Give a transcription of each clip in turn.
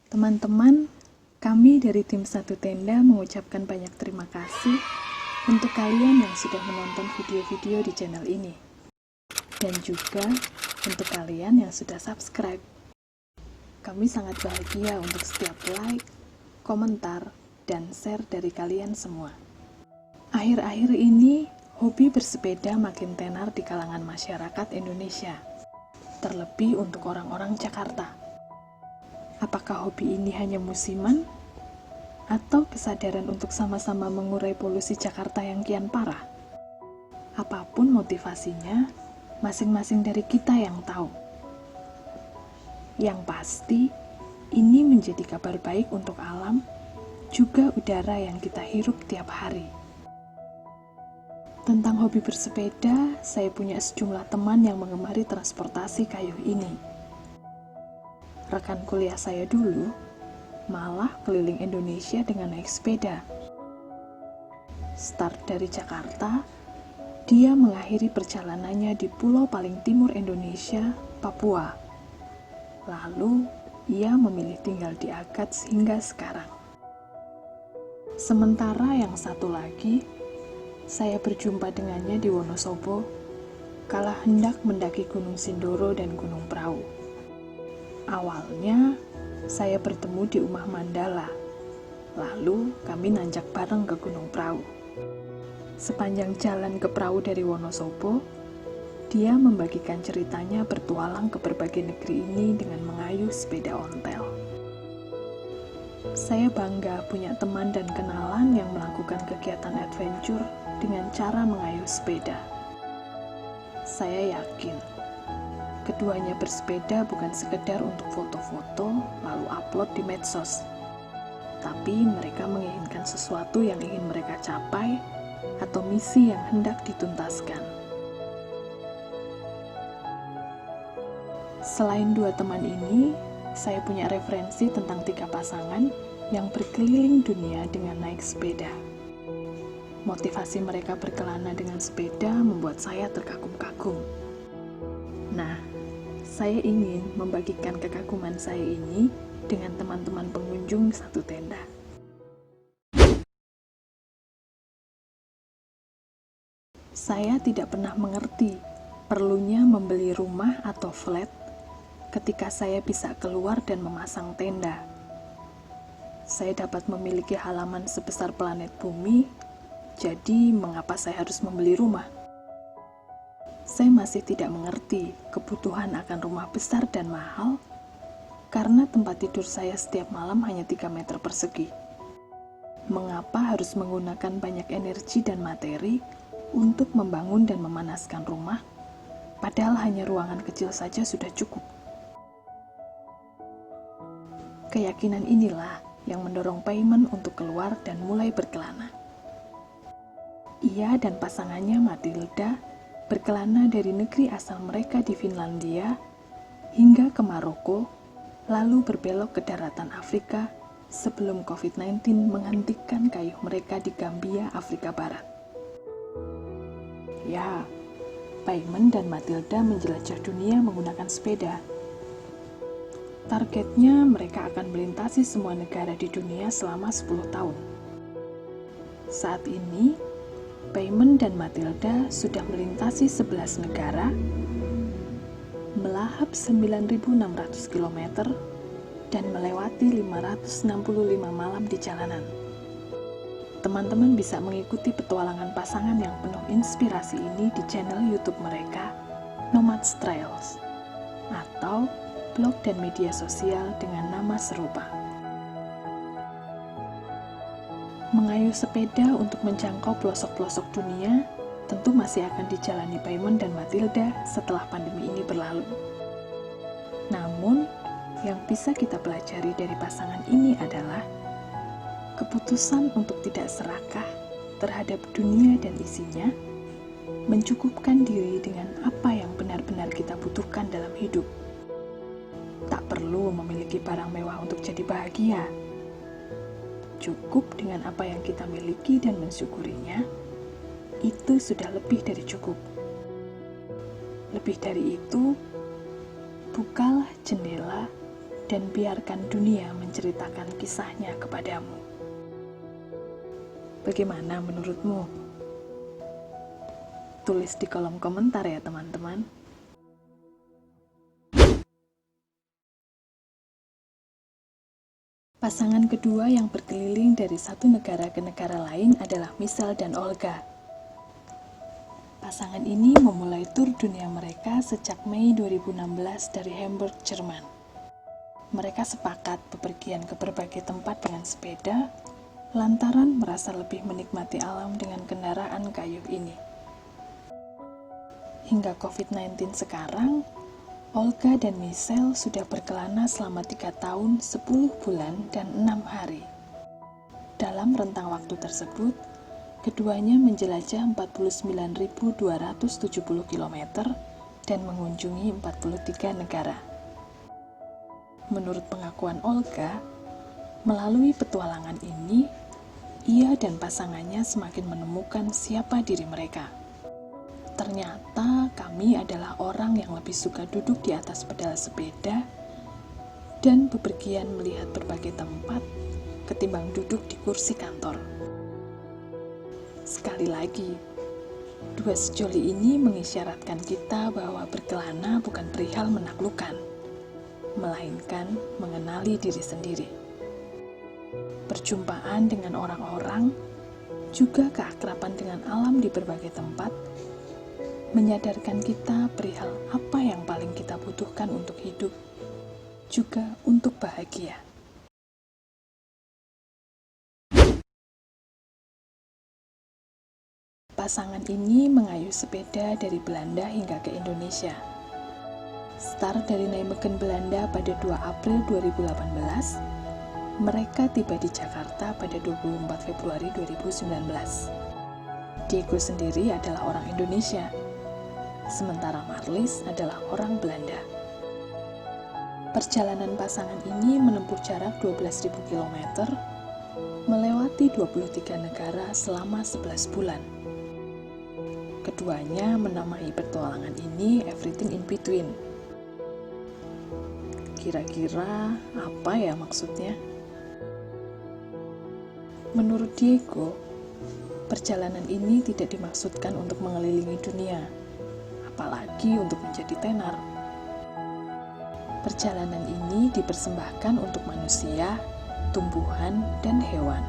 Teman-teman, kami dari tim Satu Tenda mengucapkan banyak terima kasih untuk kalian yang sudah menonton video-video di channel ini. Dan juga untuk kalian yang sudah subscribe. Kami sangat bahagia untuk setiap like, komentar, dan share dari kalian semua. Akhir-akhir ini, hobi bersepeda makin tenar di kalangan masyarakat Indonesia. Terlebih untuk orang-orang Jakarta. Apakah hobi ini hanya musiman? Atau kesadaran untuk sama-sama mengurai polusi Jakarta yang kian parah? Apapun motivasinya, masing-masing dari kita yang tahu. Yang pasti, ini menjadi kabar baik untuk alam, juga udara yang kita hirup tiap hari. Tentang hobi bersepeda, saya punya sejumlah teman yang mengemari transportasi kayu ini. Rekan kuliah saya dulu malah keliling Indonesia dengan naik sepeda. Start dari Jakarta, dia mengakhiri perjalanannya di pulau paling timur Indonesia, Papua. Lalu, ia memilih tinggal di Agats hingga sekarang. Sementara yang satu lagi, saya berjumpa dengannya di Wonosobo, kala hendak mendaki Gunung Sindoro dan Gunung Prau. Awalnya, saya bertemu di Umah Mandala, lalu kami nanjak bareng ke Gunung Prau. Sepanjang jalan ke Prau dari Wonosobo, dia membagikan ceritanya bertualang ke berbagai negeri ini dengan mengayuh sepeda ontel. Saya bangga punya teman dan kenalan yang melakukan kegiatan adventure dengan cara mengayuh sepeda. Saya yakin keduanya bersepeda bukan sekedar untuk foto-foto lalu upload di medsos, tapi mereka menginginkan sesuatu yang ingin mereka capai atau misi yang hendak dituntaskan. Selain dua teman ini, saya punya referensi tentang 3 pasangan yang berkeliling dunia dengan naik sepeda. Motivasi mereka berkelana dengan sepeda membuat saya terkagum-kagum. Nah, saya ingin membagikan kekaguman saya ini dengan teman-teman pengunjung Satu Tenda. Saya tidak pernah mengerti perlunya membeli rumah atau flat ketika saya bisa keluar dan memasang tenda. Saya dapat memiliki halaman sebesar planet bumi, jadi mengapa saya harus membeli rumah? Saya masih tidak mengerti kebutuhan akan rumah besar dan mahal karena tempat tidur saya setiap malam hanya 3 meter persegi. Mengapa harus menggunakan banyak energi dan materi untuk membangun dan memanaskan rumah, padahal hanya ruangan kecil saja sudah cukup? Keyakinan inilah yang mendorong Payman untuk keluar dan mulai berkelana. Ia dan pasangannya Matilda berkelana dari negeri asal mereka di Finlandia hingga ke Maroko, lalu berbelok ke daratan Afrika sebelum COVID-19 menghentikan kayuh mereka di Gambia, Afrika Barat. Ya, Payman dan Matilda menjelajah dunia menggunakan sepeda. Targetnya mereka akan melintasi semua negara di dunia selama 10 tahun. Saat ini, Payman dan Matilda sudah melintasi 11 negara, melahap 9.600 km, dan melewati 565 malam di jalanan. Teman-teman bisa mengikuti petualangan pasangan yang penuh inspirasi ini di channel YouTube mereka, Nomads Trails, atau blog dan media sosial dengan nama serupa. Mengayuh sepeda untuk menjangkau pelosok-pelosok dunia tentu masih akan dijalani Payman dan Matilda setelah pandemi ini berlalu. Namun, yang bisa kita pelajari dari pasangan ini adalah keputusan untuk tidak serakah terhadap dunia dan isinya, mencukupkan diri dengan apa yang benar-benar kita butuhkan dalam hidup. Tak perlu memiliki barang mewah untuk jadi bahagia. Cukup dengan apa yang kita miliki dan mensyukurinya, itu sudah lebih dari cukup. Lebih dari itu, bukalah jendela dan biarkan dunia menceritakan kisahnya kepadamu. Bagaimana menurutmu? Tulis di kolom komentar ya teman-teman. Pasangan kedua yang berkeliling dari satu negara ke negara lain adalah Michelle dan Olga. Pasangan ini memulai tur dunia mereka sejak Mei 2016 dari Hamburg, Jerman. Mereka sepakat bepergian ke berbagai tempat dengan sepeda, lantaran merasa lebih menikmati alam dengan kendaraan kayu ini. Hingga COVID-19 sekarang, Olga dan Michelle sudah berkelana selama 3 tahun, 10 bulan, dan 6 hari. Dalam rentang waktu tersebut, keduanya menjelajah 49.270 km dan mengunjungi 43 negara. Menurut pengakuan Olga, melalui petualangan ini, ia dan pasangannya semakin menemukan siapa diri mereka. Ternyata kami adalah orang yang lebih suka duduk di atas pedal sepeda dan bepergian melihat berbagai tempat ketimbang duduk di kursi kantor. Sekali lagi, dua sejoli ini mengisyaratkan kita bahwa berkelana bukan perihal menaklukkan, melainkan mengenali diri sendiri. Perjumpaan dengan orang-orang, juga keakraban dengan alam di berbagai tempat, menyadarkan kita perihal apa yang paling kita butuhkan untuk hidup, juga untuk bahagia. Pasangan ini mengayuh sepeda dari Belanda hingga ke Indonesia. Start dari Nijmegen, Belanda pada 2 April 2018, mereka tiba di Jakarta pada 24 Februari 2019. Diego sendiri adalah orang Indonesia, sementara Marlies adalah orang Belanda. Perjalanan pasangan ini menempuh jarak 12.000 km, melewati 23 negara selama 11 bulan. Keduanya menamai petualangan ini Everything in Between. Kira-kira apa ya maksudnya? Menurut Diego, perjalanan ini tidak dimaksudkan untuk mengelilingi dunia, apalagi untuk menjadi tenar. Perjalanan ini dipersembahkan untuk manusia, tumbuhan, dan hewan.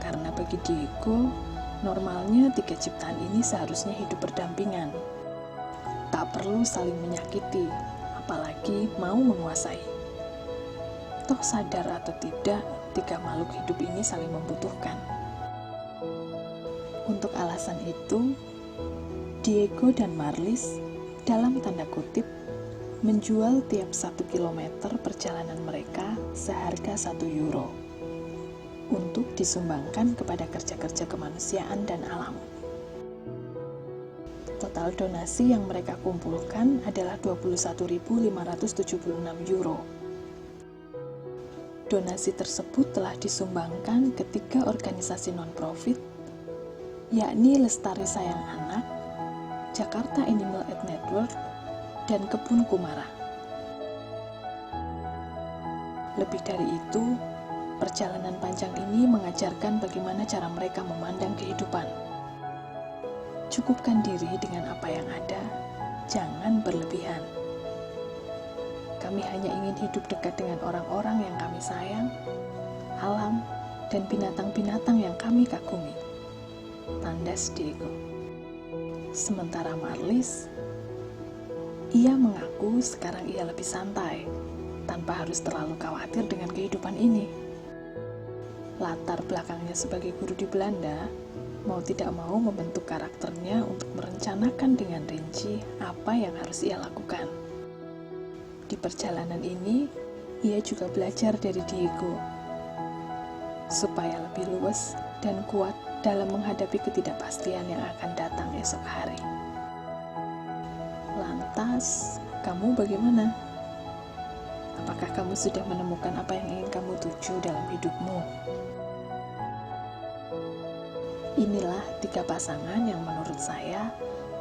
Karena bagi Diego, normalnya 3 ciptaan ini seharusnya hidup berdampingan. Tak perlu saling menyakiti, apalagi mau menguasai. Toh sadar atau tidak, 3 makhluk hidup ini saling membutuhkan. Untuk alasan itu, Diego dan Marlies, dalam tanda kutip, menjual tiap 1 kilometer perjalanan mereka seharga €1 untuk disumbangkan kepada kerja-kerja kemanusiaan dan alam. Total donasi yang mereka kumpulkan adalah €21.576. Donasi tersebut telah disumbangkan ke 3 organisasi non-profit, yakni Lestari Sayang Anak, Jakarta Animal Aid Network, dan Kebun Kumara. Lebih dari itu, perjalanan panjang ini mengajarkan bagaimana cara mereka memandang kehidupan. Cukupkan diri dengan apa yang ada, jangan berlebihan. Kami hanya ingin hidup dekat dengan orang-orang yang kami sayang, alam, dan binatang-binatang yang kami kagumi. Tandas Diego. Sementara Marlies, ia mengaku sekarang ia lebih santai, tanpa harus terlalu khawatir dengan kehidupan ini. Latar belakangnya sebagai guru di Belanda, mau tidak mau membentuk karakternya untuk merencanakan dengan rinci apa yang harus ia lakukan. Di perjalanan ini, ia juga belajar dari Diego, supaya lebih luwes dan kuat dalam menghadapi ketidakpastian yang akan datang esok hari. Lantas, kamu bagaimana? Apakah kamu sudah menemukan apa yang ingin kamu tuju dalam hidupmu? Inilah 3 pasangan yang menurut saya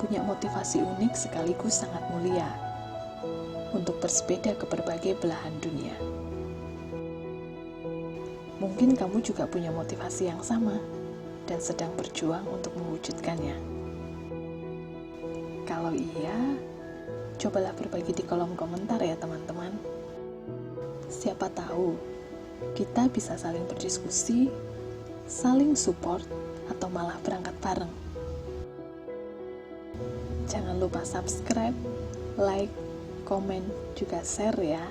punya motivasi unik sekaligus sangat mulia. untuk bersepeda ke berbagai belahan dunia. Mungkin kamu juga punya motivasi yang sama dan sedang berjuang untuk mewujudkannya. Kalau iya, cobalah berbagi di kolom komentar ya teman-teman. Siapa tahu, kita bisa saling berdiskusi, saling support, atau malah berangkat bareng. Jangan lupa subscribe, like, komen, juga share ya.